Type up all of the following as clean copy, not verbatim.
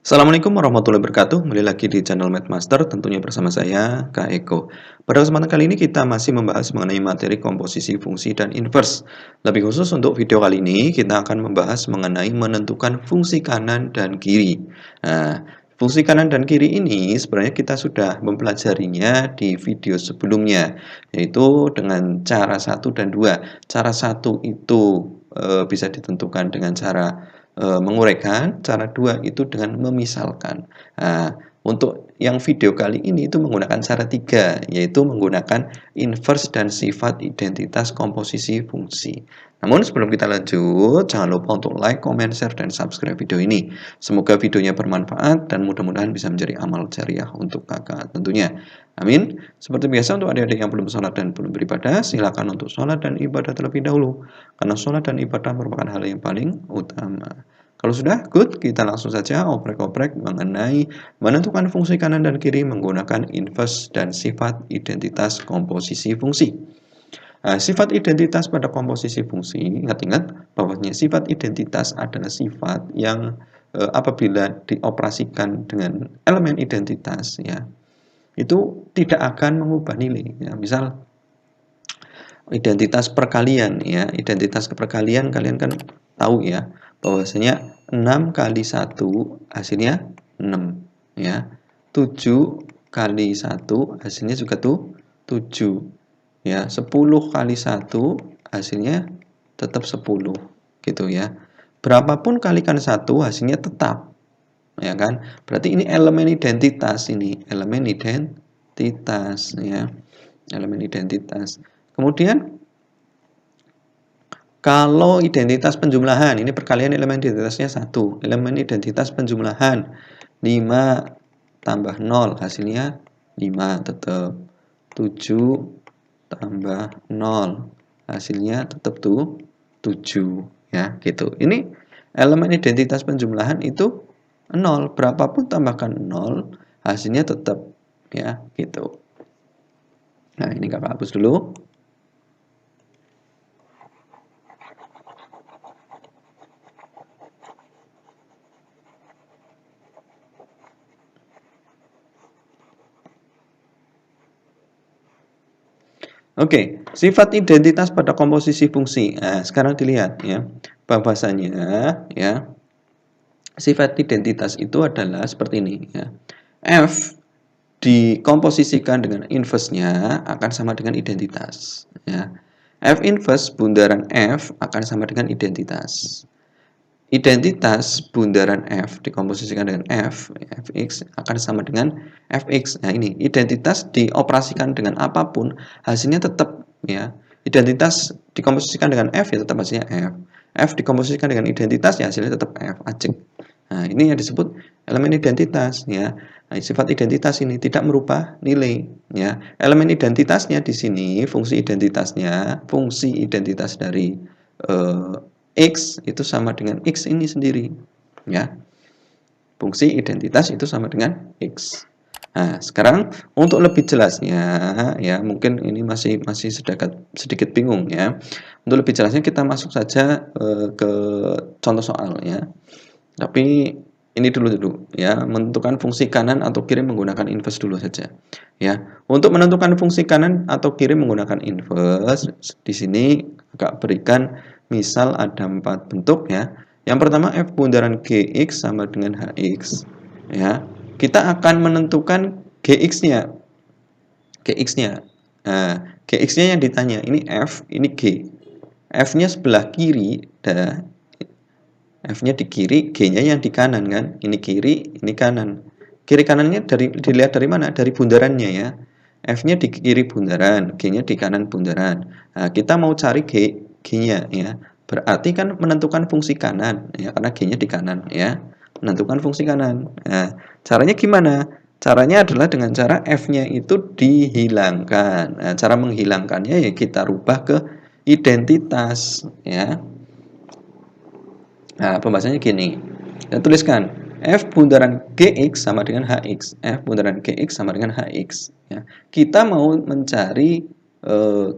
Assalamualaikum warahmatullahi wabarakatuh. Kembali lagi di channel Mathmaster, tentunya bersama saya, Kak Eko. Pada kesempatan kali ini kita masih membahas mengenai materi komposisi fungsi dan inverse. Lebih khusus untuk video kali ini, kita akan membahas mengenai menentukan fungsi kanan dan kiri. Nah, fungsi kanan dan kiri ini sebenarnya kita sudah mempelajarinya di video sebelumnya, yaitu dengan cara 1 dan 2. Cara 1 itu bisa ditentukan dengan cara menguraikan, cara 2 itu dengan memisalkan. Nah, untuk yang video kali ini itu menggunakan cara 3, yaitu menggunakan inverse dan sifat identitas komposisi fungsi. Namun sebelum kita lanjut, jangan lupa untuk like, comment, share, dan subscribe video ini. Semoga videonya bermanfaat dan mudah-mudahan bisa menjadi amal jariah untuk kakak tentunya. Amin. Seperti biasa untuk adik-adik yang belum sholat dan belum beribadah, silakan untuk sholat dan ibadah terlebih dahulu. Karena sholat dan ibadah merupakan hal yang paling utama. Kalau sudah, good, kita langsung saja oprek-oprek mengenai menentukan fungsi kanan dan kiri menggunakan inverse dan sifat identitas komposisi fungsi. Nah, sifat identitas pada komposisi fungsi, ingat-ingat bahwasanya sifat identitas adalah sifat yang apabila dioperasikan dengan elemen identitas, ya, itu tidak akan mengubah nilai. Ya, misal identitas perkalian, ya, identitas perkalian kalian kan tahu ya bahwasanya 6 kali 1 hasilnya 6, ya. 7 kali 1 hasilnya juga tuh 7, ya. 10 kali 1 hasilnya tetap 10 gitu ya. Berapapun kalikan 1 hasilnya tetap, ya kan? Berarti ini elemen identitas, ini elemen identitas, ya. Elemen identitas. Kemudian kalau identitas penjumlahan, ini perkalian elemen identitasnya 1. Elemen identitas penjumlahan 5 tambah 0 hasilnya 5 tetap. 7 tambah 0 hasilnya tetap tuh 7, ya gitu. Ini elemen identitas penjumlahan itu 0, berapapun tambahkan 0 hasilnya tetap, ya gitu. Nah, ini kakak hapus dulu. Oke, sifat identitas pada komposisi fungsi. Nah, sekarang dilihat ya, bahwasanya ya sifat identitas itu adalah seperti ini ya. F dikomposisikan dengan inverse-nya akan sama dengan identitas ya. F inverse bundaran F akan sama dengan identitas. Identitas bundaran F dikomposisikan dengan Fx akan sama dengan Fx. Nah, ini identitas dioperasikan dengan apapun, hasilnya tetap, ya. Identitas dikomposisikan dengan F, ya tetap hasilnya F. F dikomposisikan dengan identitas, ya hasilnya tetap F, ajek. Nah, ini yang disebut elemen identitas, ya. Nah, sifat identitas ini tidak merubah nilai, ya. Elemen identitasnya di sini, fungsi identitas dari X itu sama dengan X ini sendiri, ya. Fungsi identitas itu sama dengan X. Nah, sekarang untuk lebih jelasnya, ya, mungkin ini masih sedikit bingung ya. Untuk lebih jelasnya kita masuk saja ke contoh soal ya. Tapi ini dulu ya, menentukan fungsi kanan atau kiri menggunakan inverse dulu saja. Ya, untuk menentukan fungsi kanan atau kiri menggunakan inverse, di sini agak berikan misal ada 4 bentuk ya. Yang pertama F bundaran Gx sama dengan Hx, ya. Kita akan menentukan Gx-nya. Gx-nya. Nah, Gx-nya yang ditanya, ini F, ini G. F-nya sebelah kiri, F-nya di kiri, G-nya yang di kanan kan. Ini kiri, ini kanan. Kiri kanannya dilihat dari mana? Dari bundarannya ya. F-nya di kiri bundaran, G-nya di kanan bundaran. Nah, kita mau cari G-nya ya. Berarti kan menentukan fungsi kanan ya, karena G-nya di kanan ya. Menentukan fungsi kanan. Nah, caranya gimana? Caranya adalah dengan cara F-nya itu dihilangkan. Nah, cara menghilangkannya ya kita rubah ke identitas ya. Nah, pembahasannya gini. Kita tuliskan F bundaran Gx sama dengan Hx. F bundaran Gx sama dengan Hx. Ya. Kita mau mencari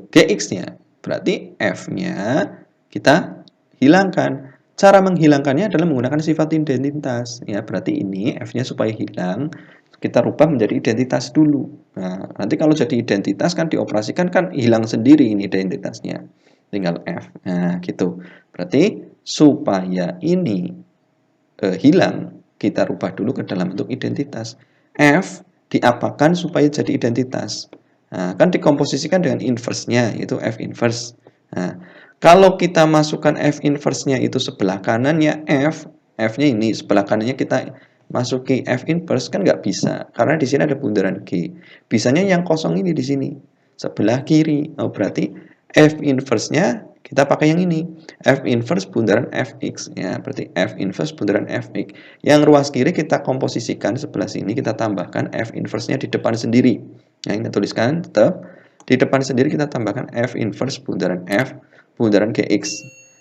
Gx-nya. Berarti F-nya kita hilangkan. Cara menghilangkannya adalah menggunakan sifat identitas. Ya, berarti ini F-nya supaya hilang, kita rubah menjadi identitas dulu. Nah, nanti kalau jadi identitas kan dioperasikan kan hilang sendiri ini identitasnya. Tinggal F. Nah, gitu. Berarti supaya ini hilang, kita rubah dulu ke dalam bentuk identitas. F diapakan supaya jadi identitas. Nah, kan dikomposisikan dengan inverse-nya, yaitu F inverse. Nah, kalau kita masukkan F inverse-nya itu sebelah kanannya F, F-nya ini, sebelah kanannya kita masuki F inverse kan nggak bisa, karena di sini ada bundaran G. Bisanya yang kosong ini di sini, sebelah kiri. Oh, berarti F inverse-nya kita pakai yang ini. F inverse bundaran Fx. Ya, berarti F inverse bundaran Fx. Yang ruas kiri kita komposisikan sebelah sini, kita tambahkan F inverse-nya di depan sendiri. Yang kita tuliskan tetap di depan sendiri kita tambahkan F inverse bundaran F bundaran Gx.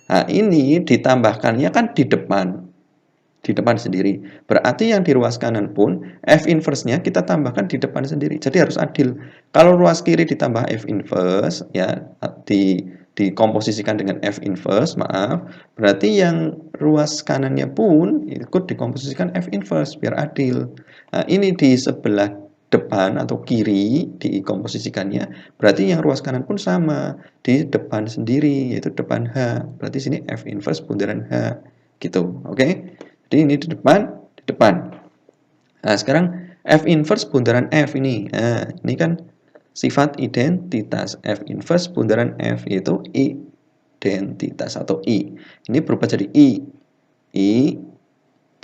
Nah, ini ditambahkannya kan di depan sendiri. Berarti yang di ruas kanan pun F inverse-nya kita tambahkan di depan sendiri. Jadi harus adil. Kalau ruas kiri ditambah F inverse ya dikomposisikan dengan F inverse, maaf, berarti yang ruas kanannya pun ikut dikomposisikan F inverse biar adil. Nah, ini di sebelah depan atau kiri dikomposisikannya, berarti yang ruas kanan pun sama di depan sendiri, yaitu depan H. Berarti sini F inverse bundaran H gitu. Oke. Jadi ini di depan. Nah, sekarang F inverse bundaran F ini. Nah, ini kan sifat identitas. F inverse bundaran F yaitu identitas atau I. Ini berubah jadi I. I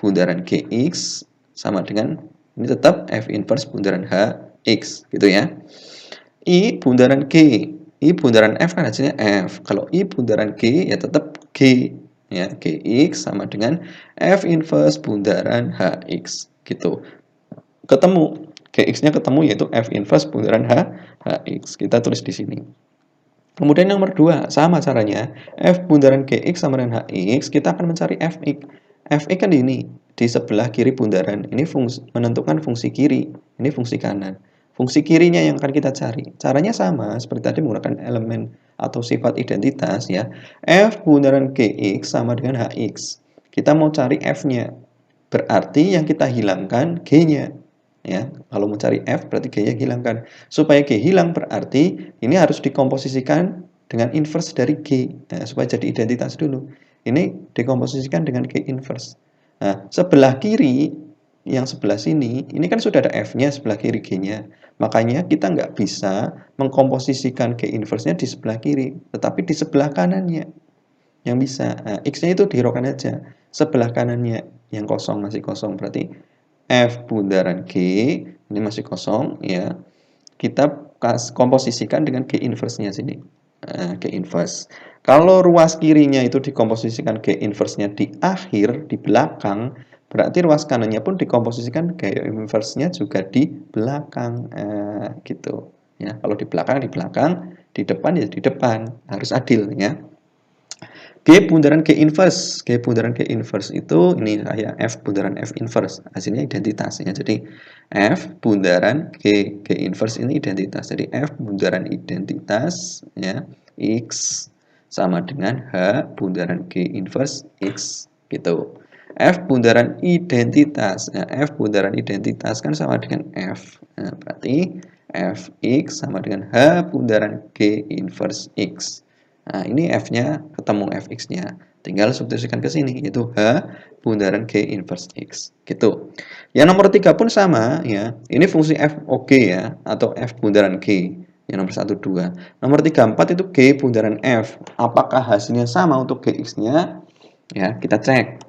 bundaran Gx sama dengan ini tetap F inverse bundaran Hx gitu ya. I bundaran G. I bundaran F kan hasilnya F. Kalau I bundaran G ya tetap G. Ya, Gx sama dengan F inverse bundaran Hx gitu. Ketemu Gx-nya ketemu yaitu F inverse bundaran Hx. Kita tulis di sini. Kemudian yang nomor 2, sama caranya. F bundaran Gx sama dengan Hx, kita akan mencari Fx. Fx kan ini, di sebelah kiri bundaran. Ini menentukan fungsi kiri, ini fungsi kanan. Fungsi kirinya yang akan kita cari. Caranya sama, seperti tadi menggunakan elemen atau sifat identitas ya. F bundaran Gx sama dengan Hx. Kita mau cari F-nya. Berarti yang kita hilangkan G-nya. Ya, kalau mencari F berarti G-nya hilangkan. Supaya G hilang berarti ini harus dikomposisikan dengan inverse dari G. Nah, supaya jadi identitas dulu. Ini dikomposisikan dengan G inverse. Nah, sebelah kiri yang sebelah sini, ini kan sudah ada F-nya sebelah kiri G-nya. Makanya kita nggak bisa mengkomposisikan G inverse-nya di sebelah kiri, tetapi di sebelah kanannya yang bisa. Nah, X-nya itu dihiraukan aja. Sebelah kanannya yang kosong masih kosong berarti F bundaran G ini masih kosong ya. Kita komposisikan dengan G inverse-nya sini. G inverse. Kalau ruas kirinya itu dikomposisikan G inverse-nya di akhir, di belakang, berarti ruas kanannya pun dikomposisikan G inverse-nya juga di belakang. Gitu. Ya, kalau di belakang, di depan ya di depan. Harus adil ya. G bundaran G inverse. G bundaran G inverse itu ini kayak F bundaran F inverse. Hasilnya identitasnya. Jadi F bundaran G inverse ini identitas. Jadi F bundaran identitas ya X sama dengan H bundaran G inverse X gitu. F bundaran identitas. Nah, F bundaran identitas kan sama dengan F. Nah, berarti Fx sama dengan H bundaran G inverse X. Nah, ini F-nya ketemu Fx-nya. Tinggal substitusikan ke sini, yaitu H bundaran G inverse X. Gitu. Yang nomor 3 pun sama, ya. Ini fungsi F OG ya, atau F bundaran G. Yang nomor 1, 2. Nomor 3, 4 itu G bundaran F. Apakah hasilnya sama untuk Gx-nya? Ya, kita cek.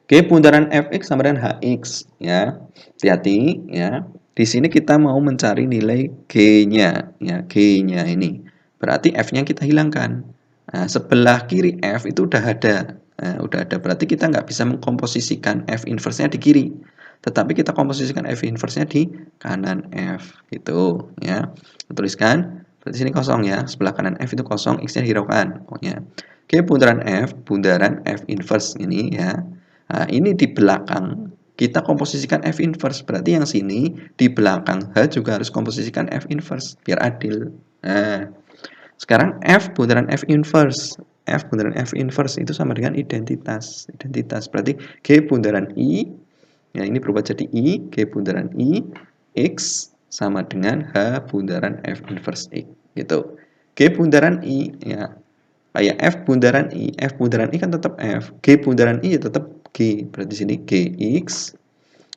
G bundaran Fx sama dengan Hx. Ya, hati-hati, ya. Di sini kita mau mencari nilai G-nya, ya, G-nya ini. Berarti F-nya kita hilangkan. Nah, sebelah kiri F itu udah ada. Nah, udah ada. Berarti kita nggak bisa mengkomposisikan F inverse-nya di kiri. Tetapi kita komposisikan F inverse-nya di kanan F. Gitu. Ya. Tuliskan. Berarti sini kosong ya. Sebelah kanan F itu kosong. X-nya hiraukan. Pokoknya. Oke, bundaran F inverse ini ya. Nah, ini di belakang. Kita komposisikan F inverse. Berarti yang sini di belakang H juga harus komposisikan F inverse. Biar adil. Nah. Sekarang F bundaran F inverse. F bundaran F inverse itu sama dengan identitas. Berarti G bundaran I, ya ini berubah jadi I, G bundaran I, X sama dengan H bundaran F inverse X, gitu. G bundaran I, ya kayak F bundaran I kan tetap F, G bundaran I ya tetap G, berarti sini Gx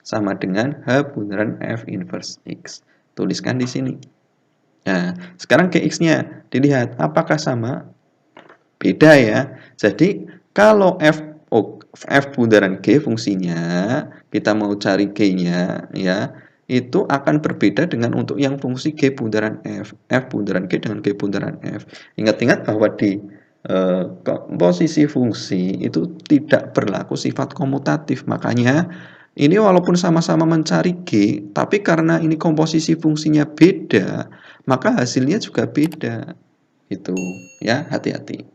sama dengan H bundaran F inverse X. Tuliskan di sini. Nah, sekarang Gx-nya dilihat apakah sama? Beda ya. Jadi kalau F bundaran G fungsinya, kita mau cari G-nya ya, itu akan berbeda dengan untuk yang fungsi G bundaran F bundaran G dengan G bundaran F. Ingat-ingat bahwa di komposisi fungsi itu tidak berlaku sifat komutatif. Makanya ini walaupun sama-sama mencari G, tapi karena ini komposisi fungsinya beda, maka hasilnya juga beda. Itu ya, hati-hati.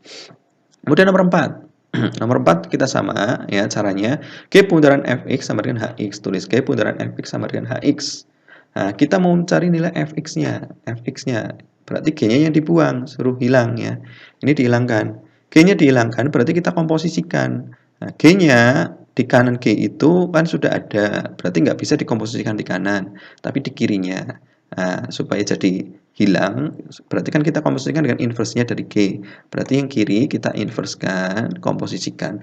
Kemudian nomor 4. Nomor 4 kita sama ya caranya. G bundaran fx sama dengan hx. Tulis G bundaran fx sama dengan hx. Nah, kita mau mencari nilai fx-nya. Fx-nya berarti G-nya yang dibuang, suruh hilang ya. Ini dihilangkan. G-nya dihilangkan berarti kita komposisikan. Nah, G-nya di kanan G itu kan sudah ada, berarti nggak bisa dikomposisikan di kanan, tapi di kirinya. Nah, supaya jadi hilang, berarti kan kita komposisikan dengan inverse-nya dari G. Berarti yang kiri kita inversekan, komposisikan.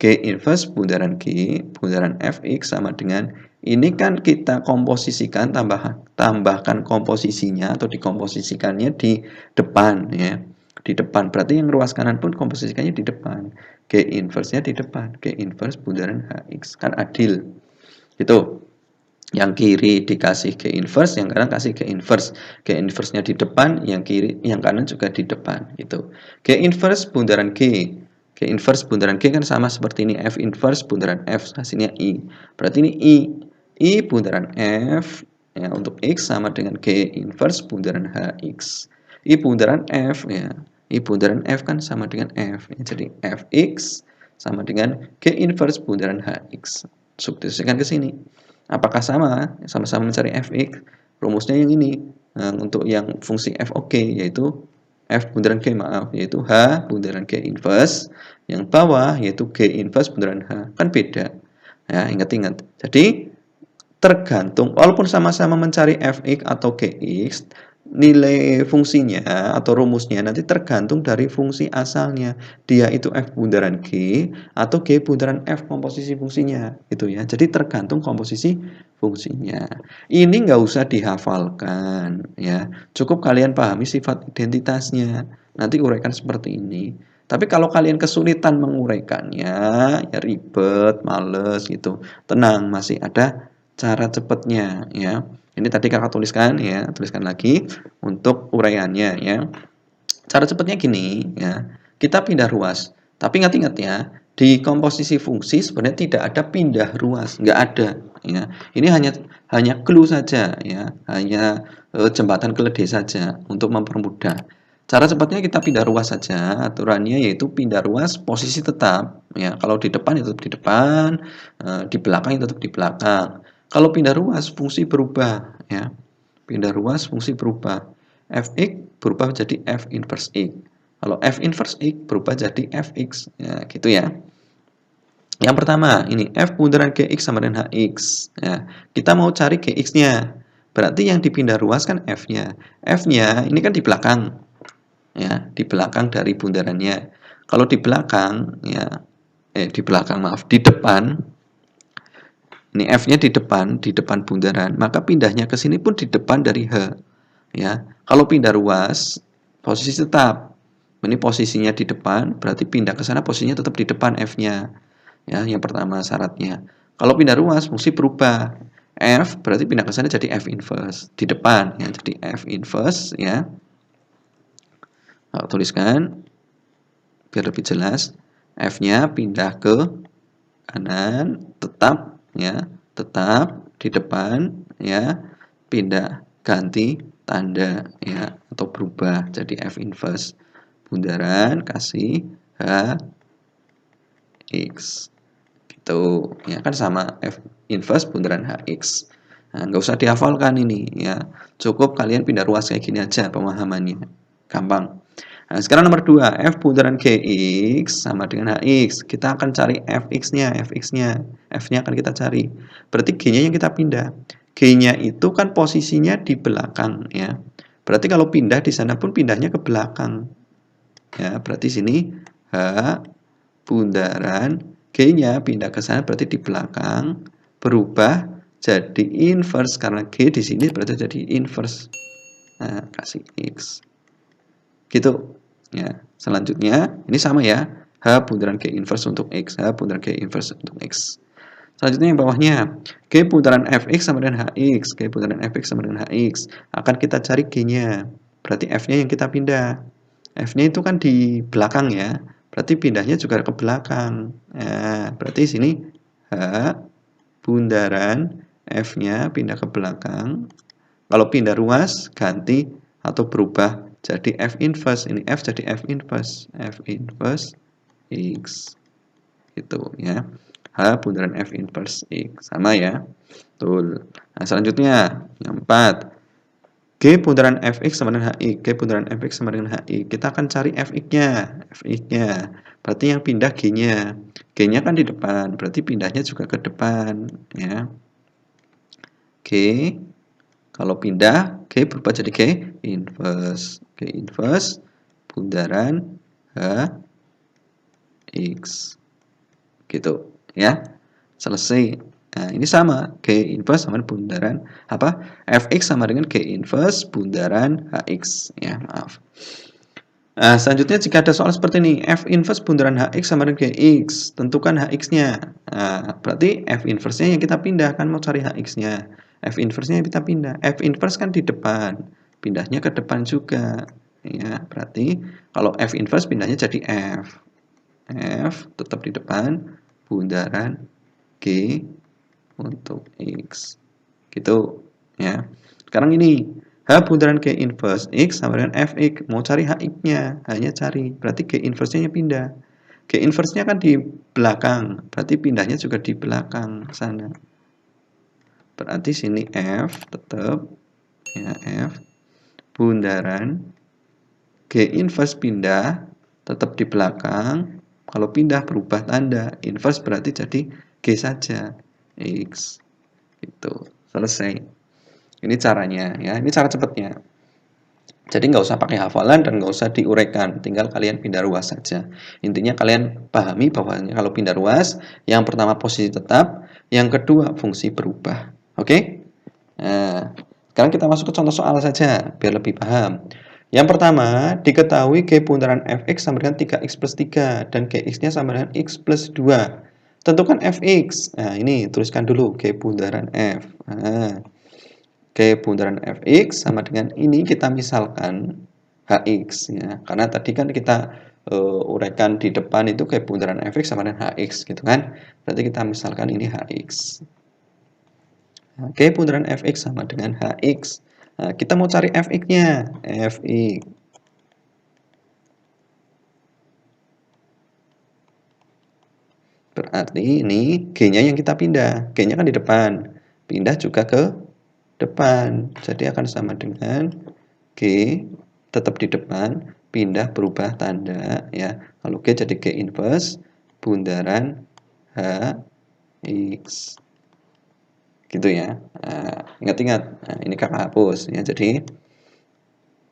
G inverse bundaran G, bundaran Fx sama dengan, ini kan kita komposisikan, tambahkan komposisinya atau dikomposisikannya di depan ya. Di depan, berarti yang ruas kanan pun komposisikannya di depan. G inverse-nya di depan, G inverse bundaran Hx, kan adil. Itu. Yang kiri dikasih G inverse, yang kanan kasih G inverse. G inverse-nya di depan, yang kiri, yang kanan juga di depan. Gitu. G inverse bundaran G. G inverse bundaran G kan sama seperti ini. F inverse bundaran F, hasilnya I. Berarti ini I. I bundaran F, ya, untuk X sama dengan G inverse bundaran HX. I bundaran F, ya. I bundaran F kan sama dengan F. Ya, jadi Fx sama dengan G inverse bundaran HX. Substitusikan ke sini. Apakah sama? Sama-sama mencari fx. Rumusnya yang ini. Nah, untuk yang fungsi f oke, yaitu f bundaran g, maaf, yaitu h bundaran g inverse. Yang bawah yaitu g inverse bundaran h. Kan beda. Ya, ingat-ingat. Jadi tergantung, walaupun sama-sama mencari fx atau gx, nilai fungsinya atau rumusnya nanti tergantung dari fungsi asalnya. Dia itu f bundaran g atau g bundaran f komposisi fungsinya, gitu ya. Jadi tergantung komposisi fungsinya. Ini nggak usah dihafalkan, ya. Cukup kalian pahami sifat identitasnya. Nanti uraikan seperti ini. Tapi kalau kalian kesulitan menguraikannya, ya ribet, males gitu. Tenang, masih ada cara cepatnya, ya. Ini tadi kakak tuliskan ya, tuliskan lagi untuk uraiannya ya. Cara cepatnya gini ya, kita pindah ruas. Tapi ingat-ingat ya, di komposisi fungsi sebenarnya tidak ada pindah ruas, nggak ada ya. Ini hanya clue saja ya, hanya jembatan keledai saja untuk mempermudah. Cara cepatnya kita pindah ruas saja, aturannya yaitu pindah ruas posisi tetap ya. Kalau di depan ya tetap di depan, di belakang ya tetap di belakang. Kalau pindah ruas fungsi berubah ya. Pindah ruas fungsi berubah. Fx berubah menjadi F inverse X. Kalau F inverse X berubah jadi Fx. Ya, gitu ya. Yang pertama, ini F bundaran Gx sama dengan Hx. Ya, kita mau cari Gx-nya. Berarti yang dipindah ruas kan F-nya. F-nya ini kan di belakang. Ya, di belakang dari bundarannya. Kalau di belakang, ya, di belakang maaf, di depan. Ini F-nya di depan bundaran, maka pindahnya ke sini pun di depan dari H. Ya, kalau pindah ruas, posisi tetap. Ini posisinya di depan, berarti pindah ke sana posisinya tetap di depan F-nya. Ya, yang pertama syaratnya. Kalau pindah ruas, fungsi berubah. F berarti pindah ke sana jadi F inverse di depan, ya. Jadi F inverse, ya. Nah, tuliskan biar lebih jelas. F-nya pindah ke kanan, tetap ya, tetap di depan ya, pindah ganti tanda ya, atau berubah jadi F inverse bundaran kasih H X gitu ya, kan sama F inverse bundaran HX. Nah, nggak usah dihafalkan ini ya, cukup kalian pindah ruas kayak gini aja pemahamannya, gampang. Nah, sekarang nomor 2, F bundaran Gx sama dengan Hx. Kita akan cari Fx-nya, F-nya akan kita cari. Berarti G-nya yang kita pindah. G-nya itu kan posisinya di belakang ya. Berarti kalau pindah di sana pun pindahnya ke belakang. Ya, berarti sini H bundaran G-nya pindah ke sana berarti di belakang, berubah jadi inverse karena G di sini berarti jadi inverse. Nah, kasih X. Gitu. Ya, selanjutnya ini sama ya. H bundaran G inverse untuk X, H bundaran G inverse untuk X. Selanjutnya yang bawahnya, G bundaran Fx sama dengan Hx, G bundaran Fx sama dengan Hx. Akan kita cari G-nya. Berarti F-nya yang kita pindah. F-nya itu kan di belakang ya. Berarti pindahnya juga ke belakang. Nah, berarti sini H bundaran F-nya pindah ke belakang. Kalau pindah ruas ganti atau berubah jadi F inverse. Ini F jadi F inverse. F inverse X. Gitu ya. H bundaran F inverse X. Sama ya. Betul. Nah, selanjutnya yang 4. G bundaran Fx sama dengan Hi. G bundaran Fx sama dengan Hi. Kita akan cari Fx-nya. Fx-nya. Berarti yang pindah G-nya. G-nya kan di depan. Berarti pindahnya juga ke depan. Ya. G. Kalau pindah, G berubah jadi G inverse. G inverse bundaran H X. Gitu ya. Selesai. Nah, ini sama, G inverse sama bundaran apa? Fx sama dengan G inverse bundaran Hx ya, maaf. Nah, selanjutnya jika ada soal seperti ini, F inverse bundaran Hx sama dengan Gx, tentukan Hx-nya. Nah, berarti F inverse-nya yang kita pindah, kan mau cari Hx-nya. F inverse-nya yang kita pindah. F inverse kan di depan, pindahnya ke depan juga. Ya, berarti kalau F inverse pindahnya jadi F. F tetap di depan, bundaran G untuk X. Gitu ya. Sekarang ini H bundaran G inverse X sama dengan Fx. Mau cari Hx-nya, hanya cari. Berarti G inverse-nya pindah. G inverse-nya kan di belakang, berarti pindahnya juga di belakang sana. Berarti sini F tetap ya F bundaran G inverse pindah tetap di belakang. Kalau pindah berubah tanda. Inverse berarti jadi G saja. X. Itu. Selesai. Ini caranya ya. Ini cara cepatnya. Jadi nggak usah pakai hafalan dan nggak usah diuraikan. Tinggal kalian pindah ruas saja. Intinya kalian pahami bahwa kalau pindah ruas, yang pertama posisi tetap, yang kedua fungsi berubah. Oke? Nah, sekarang kita masuk ke contoh soal saja biar lebih paham. Yang pertama, diketahui G bundaran Fx sama dengan 3x plus 3 dan Gx-nya sama dengan x plus 2. Tentukan Fx. Nah, ini tuliskan dulu G bundaran F. Nah, G bundaran Fx sama dengan ini kita misalkan Hx ya. Karena tadi kan kita uraikan di depan itu G bundaran Fx sama dengan Hx gitu kan. Berarti kita misalkan ini Hx. G bundaran Fx sama dengan Hx. Nah, kita mau cari Fx-nya. Fx. Berarti ini G-nya yang kita pindah. G-nya kan di depan. Pindah juga ke depan. Jadi akan sama dengan G tetap di depan. Pindah berubah tanda. Ya. Kalau G jadi G inverse. Bundaran Hx. Gitu ya. Nah, ingat-ingat. Nah, ini kakak hapus. Ya, jadi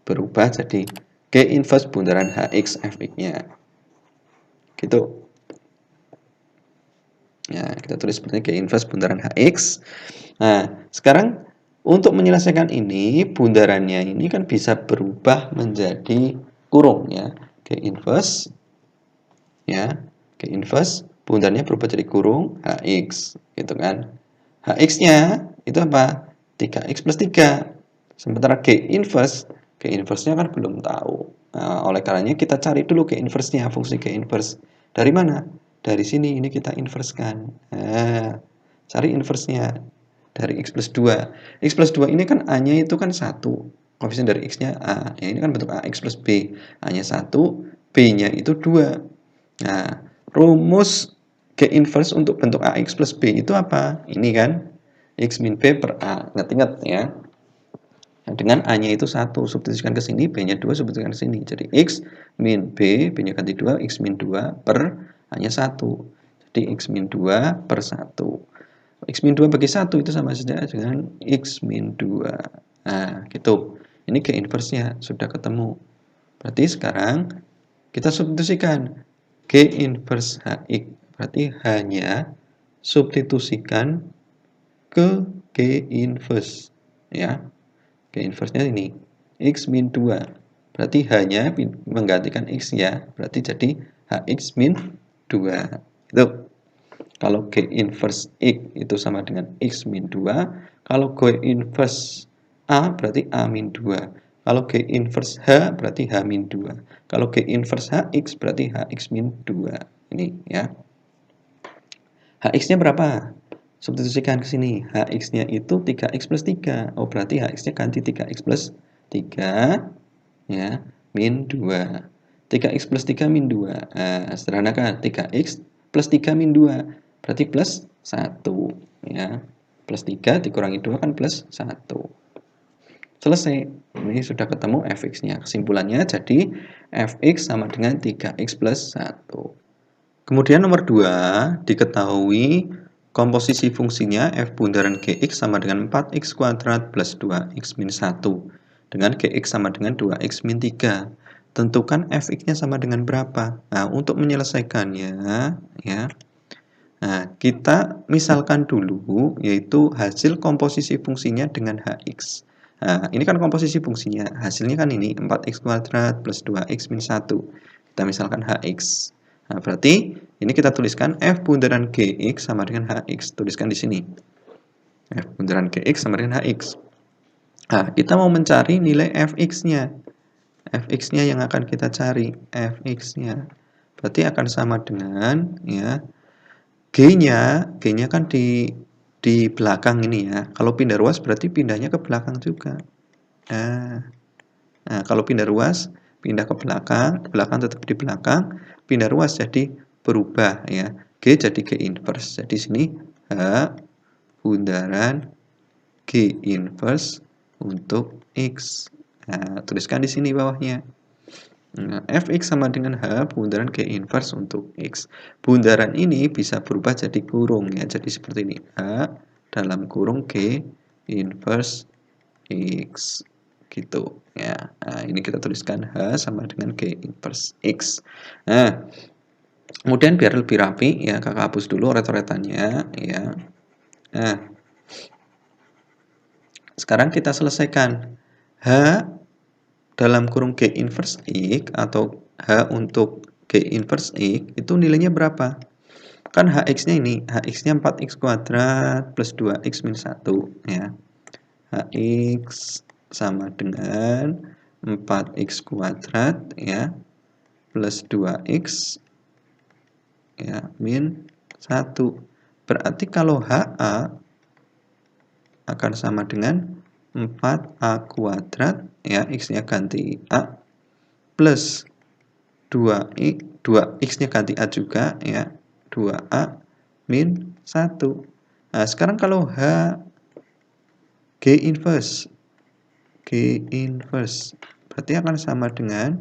berubah jadi G inverse bundaran Hx Fx-nya. Gitu. Ya, kita tulis seperti G inverse bundaran Hx. Nah, sekarang untuk menyelesaikan ini, bundarannya ini kan bisa berubah menjadi kurung ya. G inverse ya, G inverse bundarannya berubah jadi kurung Hx, gitu kan. Hx-nya itu apa? 3x plus 3. Sementara G inverse-nya kan belum tahu. Nah, oleh karenanya kita cari dulu G inverse-nya, fungsi G inverse. Dari mana? Dari sini, ini kita inverse-kan. Nah, cari inverse-nya dari x plus 2. X plus 2 ini kan A-nya itu kan 1. Koefisien dari X-nya A. Ya, ini kan bentuk AX plus B. A-nya 1, B-nya itu 2. Nah, rumus G inverse untuk bentuk AX plus B itu apa? Ini kan X min B per A. Ingat-ingat ya. Nah, dengan A-nya itu 1, substitusikan ke sini, B-nya 2, substitusikan ke sini. Jadi X min B, B-nya ganti 2, X min 2 per A-nya 1. Jadi X min 2 per 1. X min 2 bagi 1 itu sama saja dengan X min 2. Nah, gitu. Ini G inverse-nya sudah ketemu. Berarti sekarang kita substitusikan G inverse HX. Berarti hanya substitusikan ke G inverse. Ya. G inverse-nya ini X min 2. Berarti hanya menggantikan X ya. Berarti jadi HX min 2. Itu. Kalau G inverse X itu sama dengan X min 2. Kalau G inverse A berarti A min 2. Kalau G inverse H berarti H min 2. Kalau G inverse HX berarti HX min 2. Ini ya. HX-nya berapa? Substitusikan ke sini. HX-nya itu 3X plus 3. Oh, berarti HX-nya ganti 3X plus 3 ya, min 2. 3X plus 3 min 2. Nah, sederhanakan 3X plus 3 min 2. Berarti plus 1 ya. Plus 3 dikurangi 2 kan plus 1. Selesai. Ini sudah ketemu fx-nya. Kesimpulannya jadi fx sama dengan 3x plus 1. Kemudian nomor 2, diketahui komposisi fungsinya f bundaran gx sama dengan 4x kuadrat plus 2x min 1 dengan gx sama dengan 2x min 3. Tentukan fx-nya sama dengan berapa. Nah, untuk menyelesaikannya ya. Nah, kita misalkan dulu yaitu hasil komposisi fungsinya dengan hx. Nah, ini kan komposisi fungsinya. Hasilnya kan ini 4x kuadrat plus 2x min 1. Kita misalkan hx. Nah, berarti ini kita tuliskan f bundaran gx sama dengan hx. Tuliskan di sini. F bundaran gx sama dengan hx. Nah, kita mau mencari nilai fx-nya. Fx-nya yang akan kita cari. Fx-nya. Berarti akan sama dengan ya G-nya kan di belakang ini ya. Kalau pindah ruas berarti pindahnya ke belakang juga. Nah, kalau pindah ruas, pindah ke belakang tetap di belakang, pindah ruas jadi berubah ya. G jadi G inverse. Jadi sini H bundaran G inverse untuk X. Nah, tuliskan di sini bawahnya. Nah, fx sama dengan H bundaran G inverse untuk X. Bundaran ini bisa berubah jadi kurung ya. Jadi seperti ini. H dalam kurung G inverse X. Gitu ya. Nah, ini kita tuliskan H sama dengan G inverse X. Nah, kemudian biar lebih rapi ya, kakak hapus dulu ret-retannya ya. Nah, sekarang kita selesaikan. H dalam kurung G inverse X atau H untuk G inverse X itu nilainya berapa? Kan Hx-nya ini, Hx-nya 4x kuadrat plus 2x min 1 ya. Hx sama dengan 4x kuadrat ya plus 2x ya min 1. Berarti kalau HA akan sama dengan 4A kuadrat ya, X-nya ganti A plus 2x-nya ganti A juga ya, 2A min 1. Nah, sekarang kalau H G inverse berarti akan sama dengan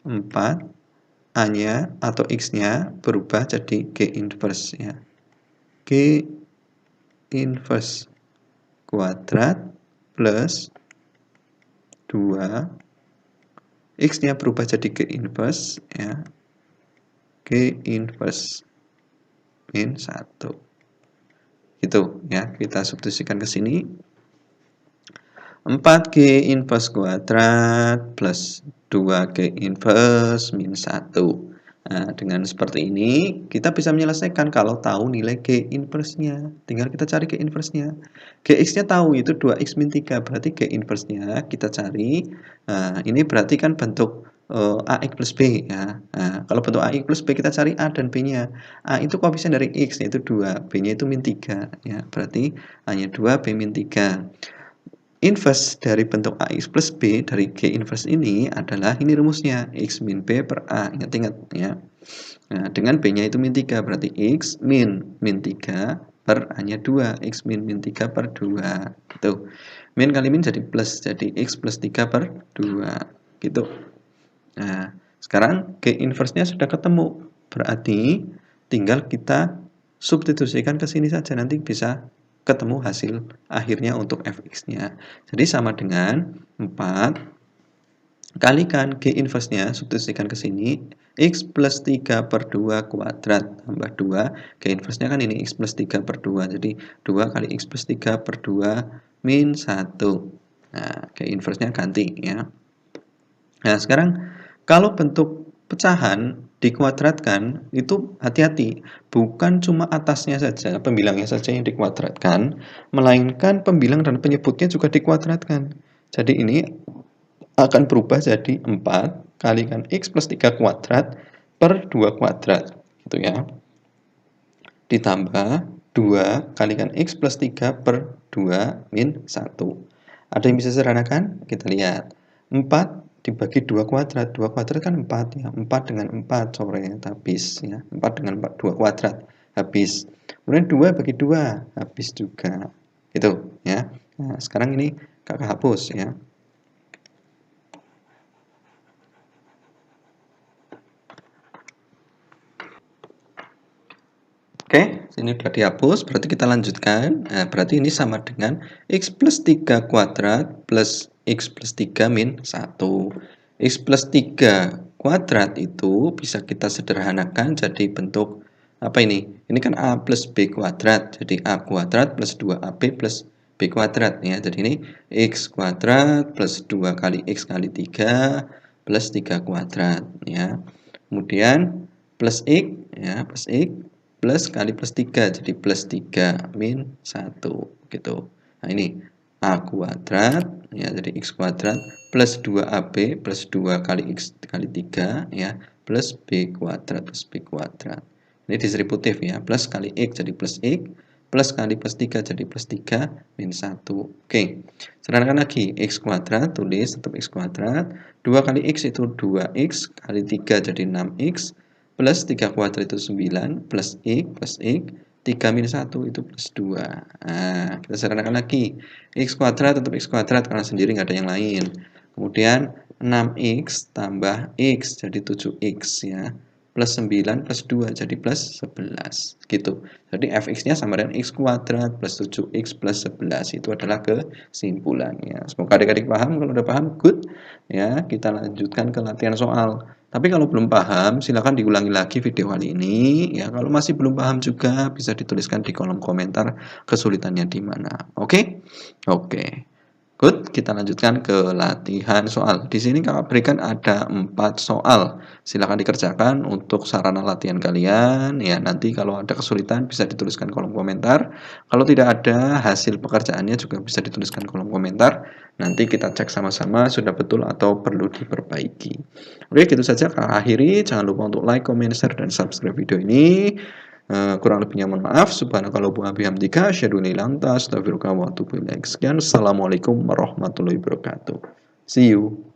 4 A-nya atau X-nya berubah jadi G inverse ya. G inverse kuadrat plus 2 X-nya berubah jadi G inverse ya. G inverse min 1. Gitu ya, kita substitusikan ke sini. 4G inverse kuadrat plus 2G inverse min 1. Nah, dengan seperti ini kita bisa menyelesaikan kalau tahu nilai G inverse-nya. Tinggal kita cari G inverse-nya. Gx-nya tahu itu 2x min 3, berarti G inverse-nya kita cari. Nah, ini berarti kan bentuk AX plus B ya. Nah, kalau bentuk AX plus B kita cari A dan B-nya. A itu koefisien dari X yaitu 2, B-nya itu min 3 ya. Berarti A-nya 2, B min 3. Inverse dari bentuk AX plus B dari G inverse ini adalah ini rumusnya X min B per A. Ingat-ingat ya. Nah, dengan B-nya itu min 3 berarti X min 3 per hanya 2, X min 3 per 2 gitu. Min kali min jadi plus, jadi X plus 3 per 2 gitu. Nah, sekarang G inverse-nya sudah ketemu, berarti tinggal kita substitusikan ke sini saja, nanti bisa ketemu hasil akhirnya untuk fx-nya. Jadi sama dengan 4 kalikan G inverse-nya, substitusikan ke sini, X plus 3 per 2 kuadrat tambah 2, G inverse-nya kan ini X plus 3 per 2, jadi 2 kali X plus 3 per 2 min 1. Nah, G inverse-nya ganti ya. Nah, sekarang kalau bentuk pecahan dikuadratkan, itu hati-hati, bukan cuma atasnya saja, pembilangnya saja yang dikuadratkan, melainkan pembilang dan penyebutnya juga dikuadratkan. Jadi ini akan berubah jadi 4 kalikan X plus 3 kuadrat per 2 kuadrat gitu ya, ditambah 2 kalikan X plus 3 per 2 min 1. Ada yang bisa sederhanakan? Kita lihat 4 dibagi 2 kuadrat, 2 kuadrat kan 4 ya, 4 dengan 4 coret habis ya, 4 dengan 4, 2 kuadrat habis, kemudian 2 bagi 2 habis juga gitu ya. Nah, sekarang ini kakak hapus ya. Oke, ini sudah dihapus, berarti kita lanjutkan. Nah, berarti ini sama dengan X plus 3 kuadrat plus X plus 3 min 1. X plus 3 kuadrat itu bisa kita sederhanakan jadi bentuk apa ini? Ini kan A plus B kuadrat, jadi A kuadrat plus 2AB plus B kuadrat ya. Jadi ini X kuadrat plus 2 kali X kali 3 plus 3 kuadrat ya. Kemudian plus X ya, plus kali plus 3 jadi plus 3 min 1 gitu. Nah, ini A kuadrat ya, jadi X kuadrat plus 2AB plus 2 kali X kali 3 ya, plus B kuadrat plus B kuadrat. Ini distributif ya, plus kali X jadi plus X, plus kali plus 3 jadi plus 3 min 1. Oke, sederhanakan lagi, X kuadrat tulis tetap X kuadrat, 2 kali X itu 2X kali 3 jadi 6X, plus 3 kuadrat itu 9, plus X, 3 min 1 itu plus 2. Nah, kita sederhanakan lagi. X kuadrat tetap X kuadrat karena sendiri nggak ada yang lain. Kemudian 6X tambah X jadi 7X ya. Plus 9 plus 2 jadi plus 11. Gitu. Jadi fx-nya sama dengan X kuadrat plus 7X plus 11. Itu adalah kesimpulannya. Semoga adik-adik paham. Kalau udah paham, good. Ya, kita lanjutkan ke latihan soal. Tapi kalau belum paham, silakan diulangi lagi video kali ini. Ya, kalau masih belum paham juga bisa dituliskan di kolom komentar kesulitannya di mana. Oke? Oke. Good, kita lanjutkan ke latihan soal. Di sini kakak berikan ada 4 soal. Silakan dikerjakan untuk sarana latihan kalian. Ya, nanti kalau ada kesulitan bisa dituliskan kolom komentar. Kalau tidak ada, hasil pekerjaannya juga bisa dituliskan kolom komentar. Nanti kita cek sama-sama sudah betul atau perlu diperbaiki. Oke, gitu saja kakak akhiri. Jangan lupa untuk like, comment, share, dan subscribe video ini. Kurang lebihnya mohon maaf. Subhanakallahumma bihamdika asyhadu an la ilaha illa anta astaghfiruka wa atubu ilaik. Sekian, assalamualaikum warahmatullahi wabarakatuh. See you.